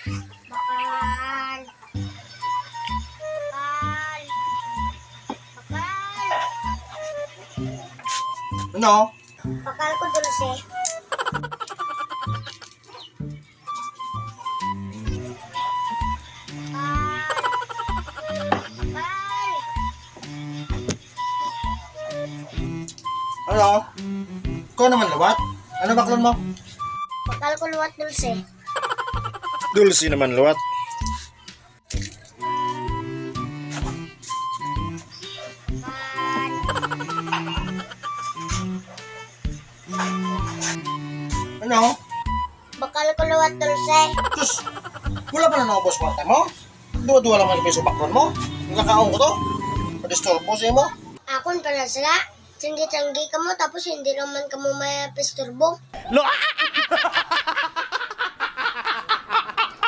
Bakal. Bakal. Bakal. Ano? Bakal ko dulce. Bakal. Ano? Ikaw naman lawat? Ano baklon mo? Bakal ko luwat dulce. Dulce naman lawat. Ano? Bakal ko luwat dulce. Sus! Wala pa na nakapos kwarta mo? Duwa-duwa lang ang piso baklon mo? Nakakaon ko to? Padisturbo sa'yo mo? Akon pala sila. Tanggi-tanggi ka mo tapos hindi naman ka mo may pisturbo. Lo!